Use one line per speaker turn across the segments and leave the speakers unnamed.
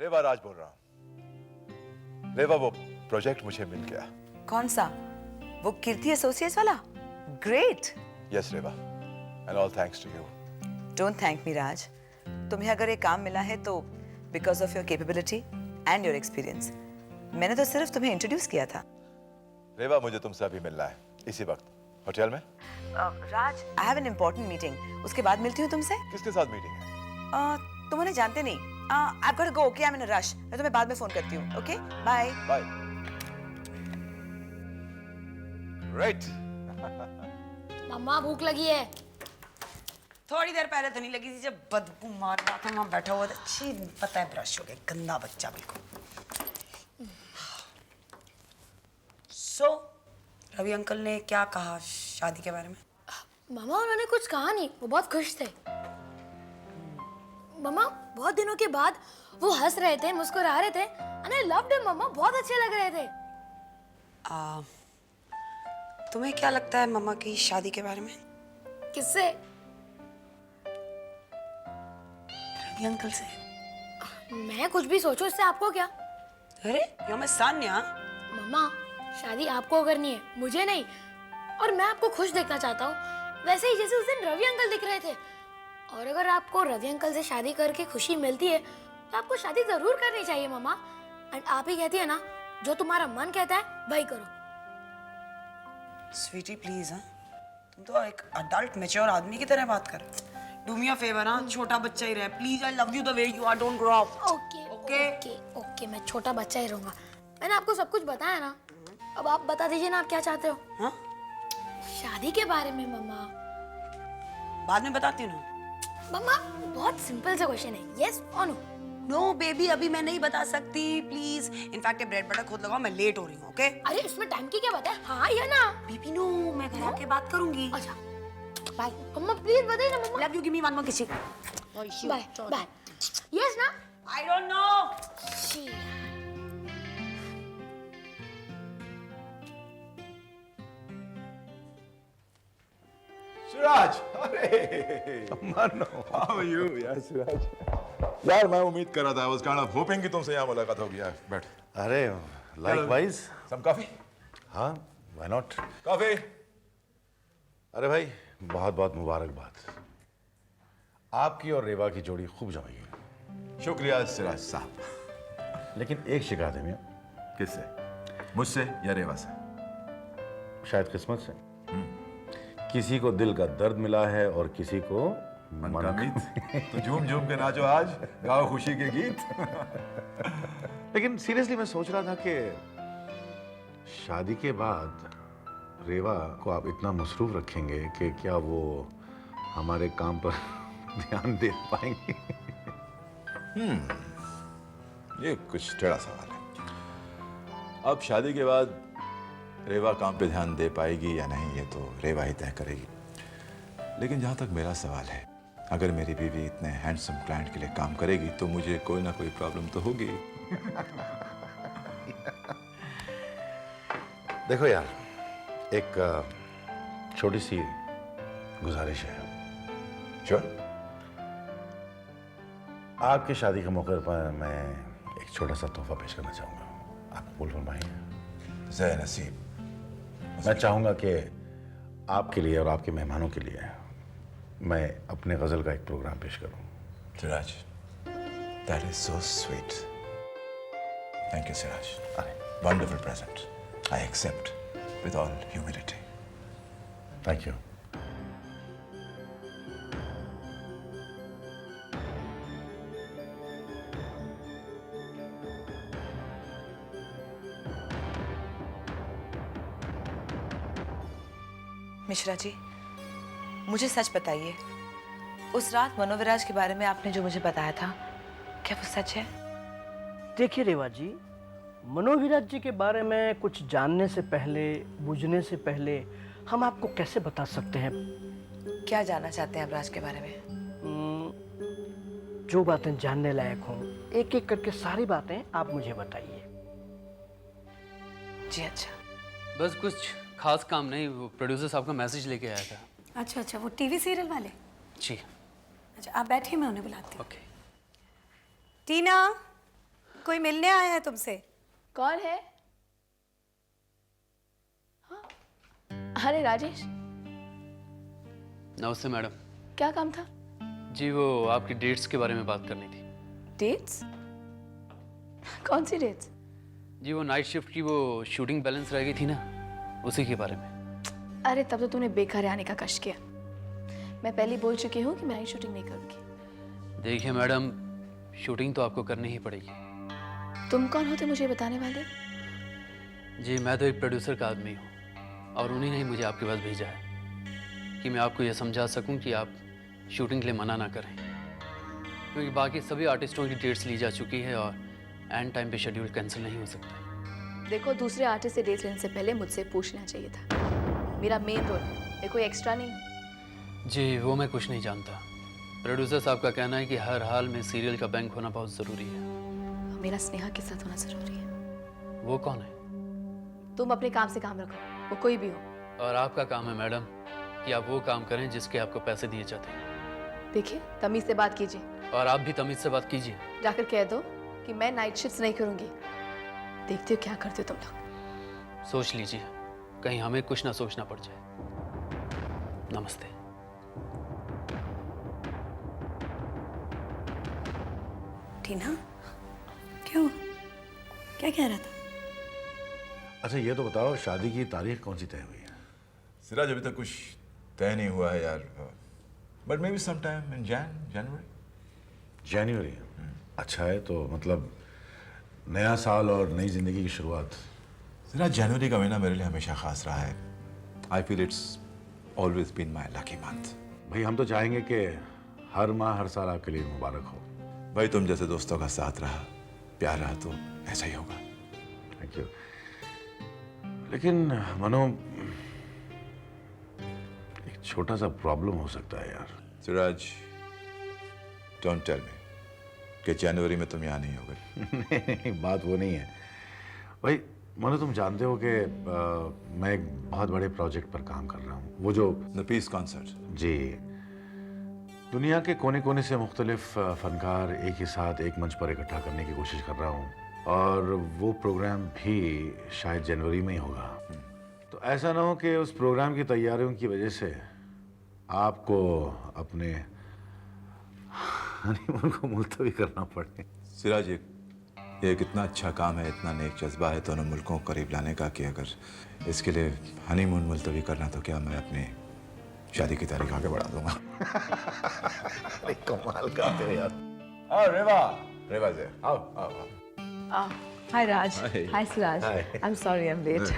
रेवा राज बोल रहा हूँ। रेवा, वो प्रोजेक्ट मुझे मिल गया।
कौन सा? वो कीर्ति एसोसिएट्स वाला? Great.
Yes Reva, and all thanks to you.
Don't thank me Raj. तुम्हें अगर ये काम मिला है तो because of your capability and your experience. मैंने तो सिर्फ तुम्हें इंट्रोड्यूस किया था।
रेवा, मुझे तुमसे अभी मिलना है, इसी वक्त होटल में।
Raj, I have an important meeting, उसके बाद मिलती हूँ तुमसे।
किसके साथ मीटिंग है?
तुम उन्हें जानते नहीं। I got to go, okay? I am in a rush. मैं तुम्हें बाद में फोन करती हूँ, ओके? Bye
bye. राइट।
मम्मा भूख लगी है।
थोड़ी देर पहले तो नहीं लगी थी, जब बदबू मार रहा था वहां बैठा हुआ था। छी, पता है ब्रश हो गया, गंदा बच्चा बिल्कुल। सो रवि अंकल ने क्या कहा शादी के बारे में?
मम्मा उन्होंने कुछ कहा नहीं, वो बहुत खुश थे। मम्मा बहुत दिनों के बाद वो हंस रहे थे, मुस्कुरा रहे थे। एंड आई लव्ड हिम मम्मा, बहुत अच्छे लग रहे थे।
तुम्हें क्या लगता है मम्मा की शादी के बारे में?
किससे?
रवि अंकल से।
मैं कुछ भी सोचूं इससे आपको क्या?
अरे यो मैं सान्या।
मम्मा शादी आपको करनी है, मुझे नहीं। और मैं आपको खुश देखना चाहता हूँ, वैसे ही जैसे उस दिन रवि अंकल दिख रहे थे। और अगर आपको रवि अंकल से शादी करके खुशी मिलती है तो आपको शादी जरूर करनी चाहिए मम्मा। एंड आप ही कहती है ना, जो तुम्हारा मन कहता है वही करो।
स्वीटी प्लीज, हाँ तुम तो एक अडल्ट मैच्योर आदमी की तरह बात कर। डू मी अ फेवर, हाँ छोटा बच्चा ही रहे please. I love you the way you are, don't grow up.
Okay okay okay, मैं छोटा बच्चा ही रहूंगा। मैंने आपको सब कुछ बताया ना, अब आप बता दीजिए ना आप क्या चाहते हो।
हाँ
शादी के बारे में मम्मा।
बाद में बताती हूँ ना।
मम्मा बहुत सिंपल सा क्वेश्चन है, यस और नो।
नो बेबी, अभी मैं नहीं बता सकती प्लीज। इनफैक्ट ब्रेड बटर खुद लगाओ, मैं लेट हो रही हूँ। ओके
अरे इसमें टाइम की क्या बात है, हाँ या ना?
बेबी नो, मैं घर आके बात करूंगी।
अच्छा बाय मम्मा, प्लीज बताइए ना मम्मा।
Love you, give me one more kiss.
Bye bye, yes ना?
I don't know.
सिराज, अरे
मनो,
हाउ आर यू यार सिराज? यार मैं उम्मीद कर रहा था, I was kind of hoping कि तुमसे यहाँ मुलाकात होगी यार। बैठ।
अरे लाइकवाइज।
Some coffee?
हाँ, व्हाई नॉट।
कॉफी।
अरे भाई, बहुत बहुत मुबारकबाद। आपकी और रेवा की जोड़ी खूब जमेगी।
शुक्रिया सिराज साहब।
लेकिन एक शिकायत है मियां।
किससे? मुझसे या रेवा से?
शायद किस्मत से। किसी को दिल का दर्द मिला है और किसी को
मन का मीत। तो झूम झूम के नाचो आज, गाओ खुशी के गीत।
लेकिन सीरियसली मैं सोच रहा था कि शादी के बाद रेवा को आप इतना मसरूफ रखेंगे कि क्या वो हमारे काम पर ध्यान दे पाएंगे?
ये कुछ टेढ़ा सवाल है। अब शादी के बाद रेवा काम पे ध्यान दे पाएगी या नहीं, ये तो रेवा ही तय करेगी। लेकिन जहां तक मेरा सवाल है, अगर मेरी बीवी इतने हैंडसम क्लाइंट के लिए काम करेगी तो मुझे कोई ना कोई प्रॉब्लम तो होगी।
देखो यार, एक छोटी सी गुजारिश है।
श्योर।
आपकी शादी के मौके पर मैं एक छोटा सा तोहफा पेश करना चाहूंगा। आप कबूल फरमाइए।
ज़े नसीब।
मैं चाहूंगा कि आपके लिए और आपके मेहमानों के लिए मैं अपने गजल का एक प्रोग्राम पेश करूं।
Siraj, that is so sweet. Thank you, Siraj. Wonderful present. I accept with all humility.
Thank you.
Mishra ji, मुझे सच बताइए, उस रात मनोविराज के बारे में आपने जो मुझे बताया था, क्या वो सच है?
देखिए रेवा जी, मनोविराज जी के बारे में कुछ जानने से पहले, बूझने से पहले हम आपको कैसे बता सकते हैं?
क्या जानना चाहते हैं आप राज के बारे में?
जो बातें जानने लायक हों, एक एक करके सारी बातें आप मुझे बताइए।
जी अच्छा।
बस कुछ खास काम नहीं, वो प्रोड्यूसर साहब का मैसेज लेके आया था।
अच्छा अच्छा, वो टीवी सीरियल वाले?
जी।
अच्छा आप बैठिए, मैं उन्हें बुलाती हूँ।
ओके।
टीना,
कोई मिलने आया है तुमसे।
कौन है? हाँ? अरे राजेश,
नमस्ते मैडम।
क्या काम था?
जी वो आपकी डेट्स के बारे में बात करनी थी।
डेट्स? कौन सी डेट्स?
जी वो नाइट शिफ्ट की वो शूटिंग बैलेंस रह गई थी ना, उसी के बारे में।
अरे तब तो तूने बेकार आने का कष्ट किया। मैं पहले बोल चुकी हूँ कि मैं नाइट शूटिंग नहीं करूँगी।
देखिए मैडम, शूटिंग तो आपको करनी ही पड़ेगी।
तुम कौन होते मुझे बताने वाले?
जी मैं तो एक प्रोड्यूसर का आदमी हूँ और उन्हीं ने ही मुझे आपके पास भेजा है कि मैं आपको ये समझा सकूँ कि आप शूटिंग के लिए मना ना करें, क्योंकि बाकी सभी आर्टिस्टों की डेट्स ली जा चुकी है और एंड टाइम पे शेड्यूल कैंसिल नहीं हो सकता।
देखो, दूसरे आर्टिस्ट से डेट लेने से पहले मुझसे पूछना चाहिए था। मेरा मेन रोल है, कोई एक्स्ट्रा नहीं।
जी वो मैं कुछ नहीं जानता। प्रोड्यूसर साहब का कहना है कि हर हाल में सीरियल का बैंक होना बहुत ज़रूरी है।
मेरा स्नेहा के साथ होना जरूरी है।
वो कौन है?
तुम अपने काम से काम रखो, वो कोई भी हो।
और आपका काम है मैडम कि आप वो काम करें जिसके आपको पैसे दिए जाते हैं।
देखिए, तमीज से बात कीजिए।
और आप भी तमीज से बात कीजिए।
जाकर कह दो कि मैं नाइट शिफ्ट नहीं करूंगी। देखते हो क्या करते हो तुम लोग।
सोच लीजिए, कहीं हमें कुछ ना सोचना पड़ जाए। नमस्ते।
टीना, क्यों? क्या कह रहा था?
अच्छा ये तो बताओ, शादी की तारीख कौन सी तय हुई है?
सिराज अभी तक कुछ तय नहीं हुआ है यार, but maybe some time in January.
जनवरी? अच्छा है, तो मतलब नया साल और नई जिंदगी की शुरुआत।
सिराज, जनवरी का महीना मेरे लिए हमेशा खास रहा है। I feel it's always been my lucky month.
भाई हम तो चाहेंगे कि हर माह हर साल आपके लिए मुबारक हो।
भाई तुम जैसे दोस्तों का साथ रहा, प्यार रहा, तो ऐसा ही होगा।
Thank you. लेकिन मनो, एक छोटा सा प्रॉब्लम हो सकता है यार।
सिराज, डोंट टेल मी कि जनवरी में तुम यहाँ नहीं होगे।
नहीं, बात वो नहीं है भाई। मनो तुम जानते हो कि मैं एक बहुत बड़े प्रोजेक्ट पर काम कर रहा हूँ। वो जो
द पीस कॉन्सर्ट।
जी, दुनिया के कोने कोने से मुख्तलिफ फनकार एक ही साथ एक मंच पर इकट्ठा करने की कोशिश कर रहा हूँ, और वो प्रोग्राम भी शायद जनवरी में ही होगा। तो ऐसा ना हो कि उस प्रोग्राम की तैयारियों की वजह से आपको अपने हनीमून को मुलतवी करना पड़े।
सिराज, ये कितना अच्छा काम है, इतना नेक जज्बा है दोनों मुल्कों को करीब लाने का कि अगर इसके लिए हनीमून मुलतवी करना तो क्या मैं अपनी शादी की तारीख आगे बढ़ा दूंगा।
अरे कमाल करते हो यार।
आओ रेवा, रेवा से आओ आओ आओ।
Hi Raj.
Hi.
Hi Suraj.
Hi.
I'm sorry I'm late.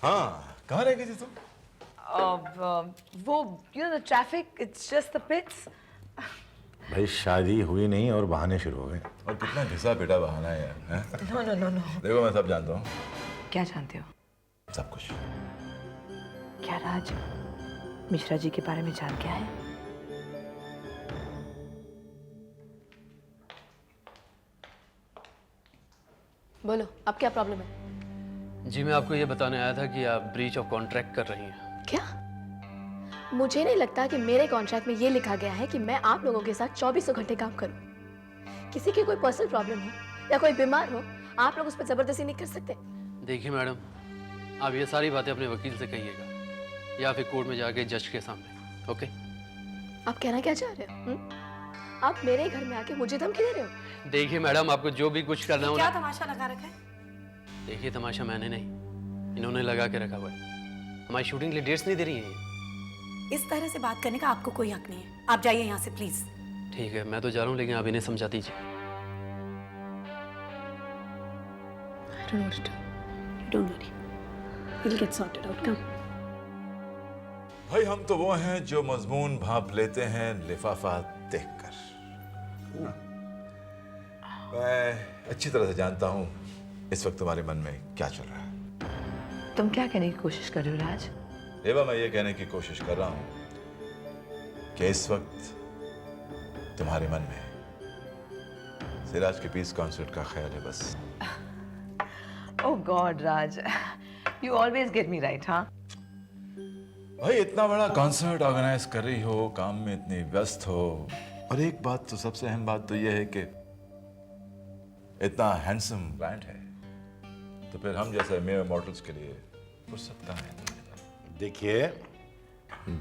हाँ, कहाँ रह गई थी तुम?
वो the traffic, it's just the pits.
भाई शादी हुई नहीं और बहाने शुरू हो गए।
और कितना घिसा पिटा बहाना है यार, हैं?
No.
देखो मैं सब जानता हूँ,
क्या जानते हो?
सब कुछ।
क्या राज मिश्रा जी के बारे में जान क्या है?
बोलो, अब क्या प्रॉब्लम है?
जी मैं आपको ये बताने आया था कि आप ब्रीच ऑफ कॉन्ट्रैक्ट कर रही हैं।
क्या? मुझे नहीं लगता कि मेरे कॉन्ट्रैक्ट में ये लिखा गया है कि मैं आप लोगों के साथ 24 घंटे काम करूं। किसी की कोई पर्सनल प्रॉब्लम हो या कोई बीमार हो, आप लोग उस पर जबरदस्ती नहीं कर सकते।
देखिए मैडम, आप ये सारी बातें अपने वकील से कहिएगा या फिर कोर्ट में जाके जज के सामने। ओके?
आप कहना क्या चाह रहे हो? आप मेरे घर में आके मुझे धमकी दे रहे हो?
देखिए मैडम, आपको जो भी कुछ करना हो
क्या
ना।
तमाशा लगा रखा है?
देखिए तमाशा मैंने नहीं, इन्होंने लगा के रखा हुआ है। हमारी शूटिंग के लिए डेट्स नहीं दे रही हैं।
इस तरह से बात करने का आपको कोई हक नहीं है। आप जाइए यहाँ से प्लीज।
ठीक है, मैं तो जा रहा हूँ, लेकिन आप इन्हें समझा दीजिए।
I don't know what to do. Don't worry. We'll get sorted out. Come.
भाई हम तो वो हैं जो मजमून भांप लेते हैं लिफाफा देखकर। मैं अच्छी तरह से जानता हूँ इस वक्त तुम्हारे मन में क्या चल रहा है।
तुम क्या कहने की कोशिश कर रहे हो राज?
रेवा, मैं ये कहने की कोशिश कर रहा हूँ कि इस वक्त तुम्हारे मन में सिराज के पीस कॉन्सर्ट का ख्याल है बस।
Oh God, Raj, you always get me right, huh?
भाई इतना बड़ा कॉन्सर्ट ऑर्गेनाइज कर रही हो, काम में इतनी व्यस्त हो, और एक बात तो सबसे अहम बात तो यह है कि इतना हैंडसम ब्रांड है, तो फिर हम जैसे मेयर मॉडल्स के लिए फुर्सत कहाँ है?
देखिए,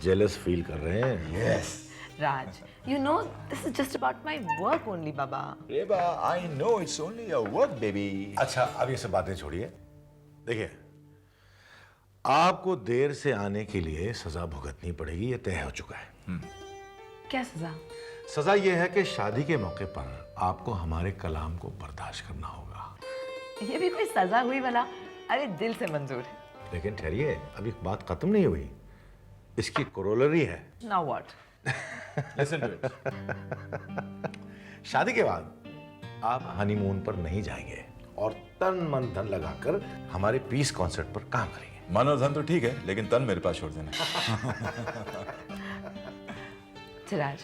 जेलस फील कर रहे हैं।
Yes
Raj, you know this is just about my work only, Baba.
Reba, I know it's only a work baby.
अच्छा, अब ये सब बातें छोड़िए। देखिए, आपको देर से आने के लिए सजा भुगतनी पड़ेगी, ये तय हो चुका है।
क्या सजा?
सजा ये है कि शादी के मौके पर आपको हमारे कलाम को बर्दाश्त करना होगा।
ये भी कोई सजा हुई वाला? अरे दिल से मंजूर है।
लेकिन ठहरिए, अभी बात खत्म नहीं हुई, इसकी कोरोलरी है।
Now what?
Listen to it.
शादी के बाद आप हनीमून पर नहीं जाएंगे और तन मन धन लगाकर हमारे पीस कॉन्सर्ट पर काम करेंगे।
मन और धन तो ठीक है, लेकिन तन मेरे पास छोड़ देना।
चिराज,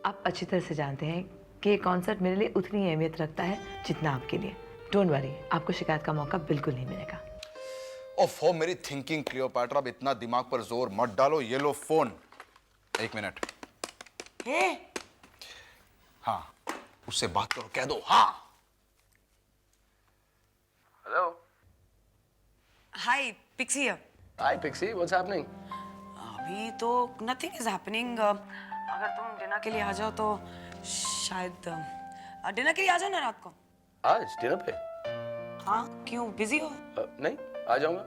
आप अच्छी तरह से जानते हैं कि ये कॉन्सर्ट मेरे लिए उतनी अहमियत रखता है जितना आपके लिए। डोंट वरी, आपको शिकायत का मौका बिल्कुल नहीं मिलेगा।
ओफो मेरी थिंकिंग क्लियोपैट्रा, अब इतना दिमाग पर जोर मत डालो। ये लो फोन, 1 मिनट। हाँ, उससे बात करो, कह दो हाँ।
Hello.
Hi, Pixie here.
Hi, Pixie. What's happening?
अभी तो nothing is happening. अगर तुम डिनर के लिए आ जाओ तो शायद डिनर के लिए आ जाओ ना रात को।
आज डिनर पे?
हाँ, क्यों बिजी हो?
नहीं, आ जाऊंगा।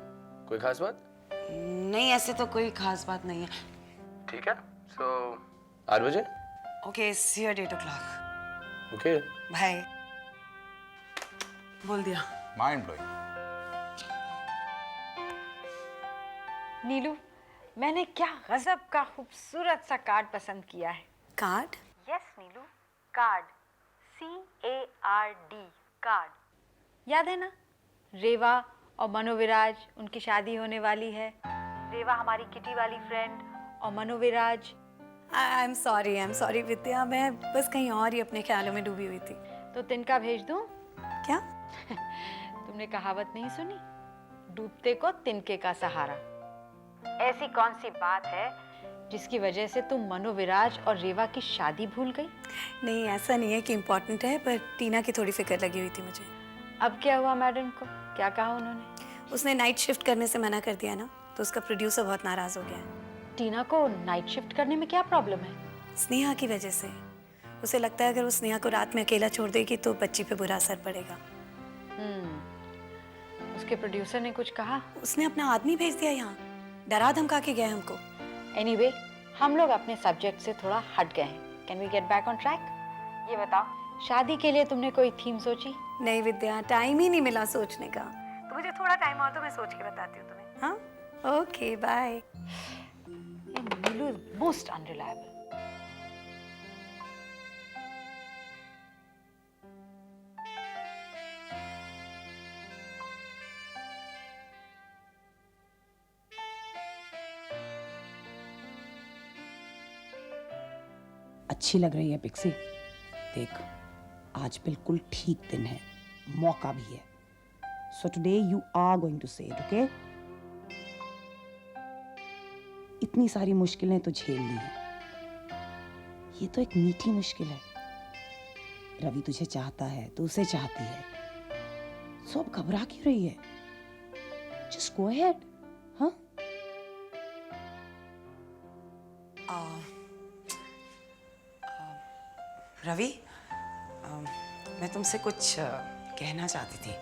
कोई खास बात?
नहीं, ऐसे तो कोई खास बात नहीं है।
ठीक है। So 8 बजे?
Okay, see you at 8 o'clock.
Okay.
Bye. बोल दिया।
Mind blowing.
नीलू, मैंने क्या गजब का खूबसूरत सा कार्ड पसंद किया है।
कार्ड?
यस नीलू, कार्ड, CARD, कार्ड। याद है ना, रेवा और मनोविराज, उनकी शादी होने वाली है। रेवा हमारी किटी वाली फ्रेंड और मनोविराज।
आई एम सॉरी विद्या, मैं बस कहीं और ही अपने ख्यालों में डूबी हुई थी।
तो तिनका भेज दूं?
क्या?
तुमने कहावत नहीं सुनी, डूबते को तिनके का सहारा। ऐसी कौन सी बात है जिसकी वजह से तुम मनोविराज और रेवा की शादी भूल गई?
नहीं, ऐसा नहीं है कि इम्पोर्टेंट है, पर टीना की थोड़ी फिक्र लगी हुई थी मुझे।
अब क्या हुआ मैडम को? क्या कहा उन्होंने?
उसने नाइट शिफ्ट करने से मना कर दिया ना, तो उसका प्रोड्यूसर बहुत नाराज हो गया है।
टीना को नाइट शिफ्ट करने में क्या प्रॉब्लम है?
स्नेहा की वजह से। उसे लगता है अगर वो स्नेहा को रात में अकेला छोड़ देगी तो बच्ची पे बुरा असर पड़ेगा।
उसके प्रोड्यूसर ने कुछ कहा?
उसने अपना आदमी भेज दिया यहाँ, डरा धमका के गया हमको।
एनीवे, हम लोग अपने सब्जेक्ट से थोड़ा हट गए हैं। Can we get back on track? ये बताओ, शादी के लिए तुमने कोई थीम सोची?
नहीं विद्या, टाइम ही नहीं मिला सोचने का। तो मुझे थोड़ा टाइम और तो मैं सोच के बताती हूँ तुम्हें। हाँ, okay, bye.
Neelu is most unreliable.
अच्छी लग रही है पिक्सी। देख, आज बिल्कुल ठीक दिन है, मौका भी है। So today you are going to say it, okay? इतनी सारी मुश्किलें तो झेल ली हैं, ये तो एक मीठी मुश्किल है। रवि तुझे चाहता है, तू उसे चाहती है, सो अब घबरा क्यों रही है? Just go ahead. हाँ, रवि, मैं तुमसे कुछ कहना चाहती थी।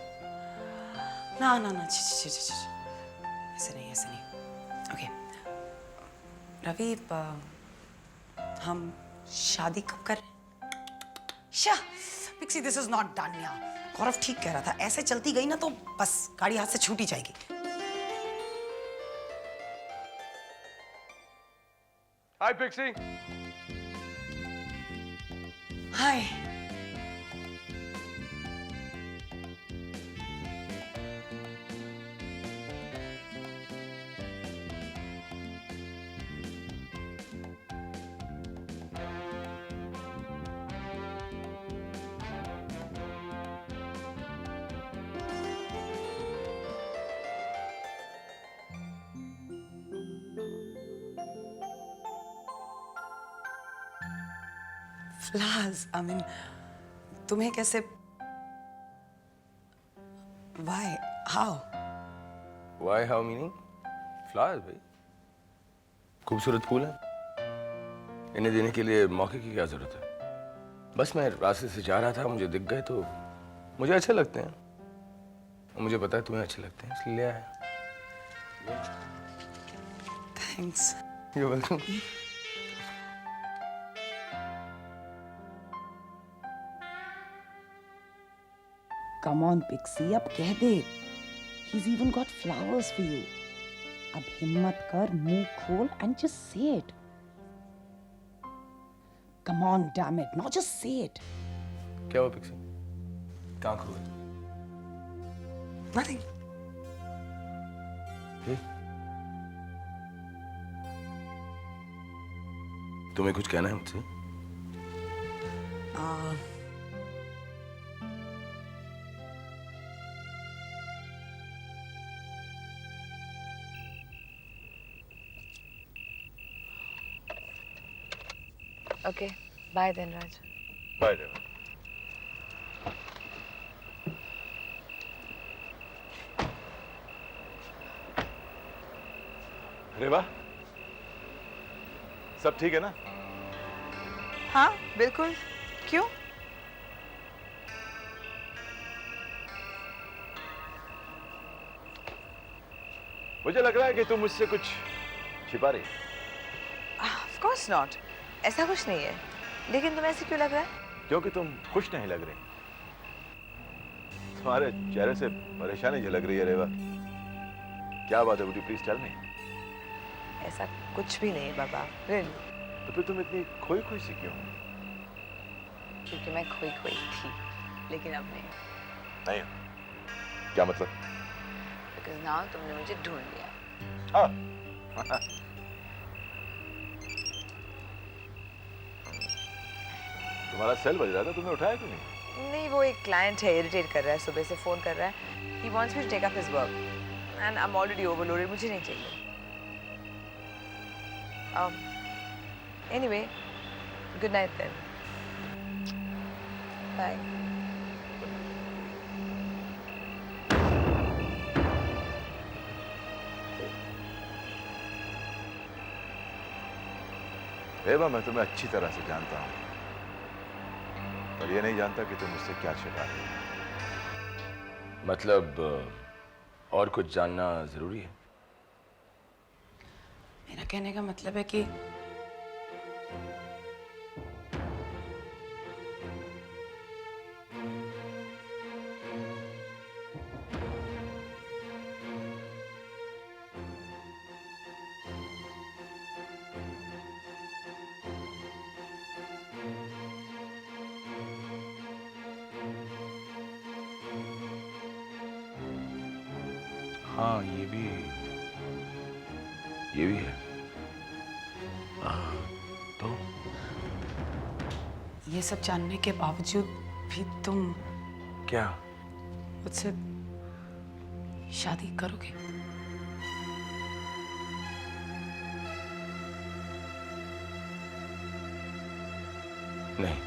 ना ना ना, ऐसे नहीं, ऐसे नहीं। ओके रवि, हम शादी कब कर रहे हैं? Pixie, this is not done यार। गौरव ठीक कह रहा था, ऐसे चलती गई ना तो बस गाड़ी हाथ से छूटी जाएगी।
Hi, Pixie.
Hi. Flowers, I mean तुम्हें कैसे, why, how?
Why how meaning? Flowers भाई, खूबसूरत फूल है, इन्हें देने के लिए मौके की क्या जरूरत है? बस मैं रास्ते से जा रहा था, मुझे दिख गए तो मुझे अच्छे लगते हैं, और मुझे पता है तुम्हें अच्छे लगते हैं, इसलिए ले आया।
Thanks.
You're welcome.
Come on, Pixie, अब कह दे. He's even got flowers for you. अब हिम्मत कर, मुंह खोल and just say it. Come on, damn it. Now just say it.
क्या हुआ पिक्सी? कहाँ खो गई?
Nothing.
तुम्हें कुछ कहना है मुझसे?
Okay, bye Dhanraj.
Bye Reva. Reva, सब ठीक है ना?
हाँ बिल्कुल, क्यों?
मुझे लग रहा है कि तुम मुझसे कुछ छिपा रही।
ऑफ कोर्स नॉट, ऐसा कुछ नहीं है। लेकिन तुम्हें ऐसे क्यों लग रहा है?
क्योंकि तुम खुश नहीं लग रही। तुम्हारे चेहरे से परेशानी झलक रही है रेवा। क्या बात है? Would you please tell me?
ऐसा कुछ भी नहीं है बाबा, रियली।
तो फिर तुम इतनी खोई खोई सी क्यों?
क्योंकि मैं खोई खोई थी, लेकिन अब नहीं।
नहीं, क्या मतलब?
बिकॉज नाउ तुमने मुझे ढूंढ लिया।
हाँ। तुम्हारा सेल बज रहा था, तुमने उठाया क्यों नहीं?
नहीं, वो एक क्लाइंट है, इरिटेट कर रहा है, सुबह से फोन कर रहा है। He wants me to take up his work and I am already overloaded, मुझे नहीं चाहिए। Anyway, good night then. Bye.
Reva, मैं तुम्हें अच्छी तरह से जानता हूँ, पर ये नहीं जानता कि तुम मुझसे क्या छिपा रही हो।
मतलब और कुछ जानना जरूरी है?
मेरा कहने का मतलब है कि
हाँ, ये भी है। तो
ये सब जानने के बावजूद भी तुम
क्या?
मुझसे शादी करोगे?
नहीं,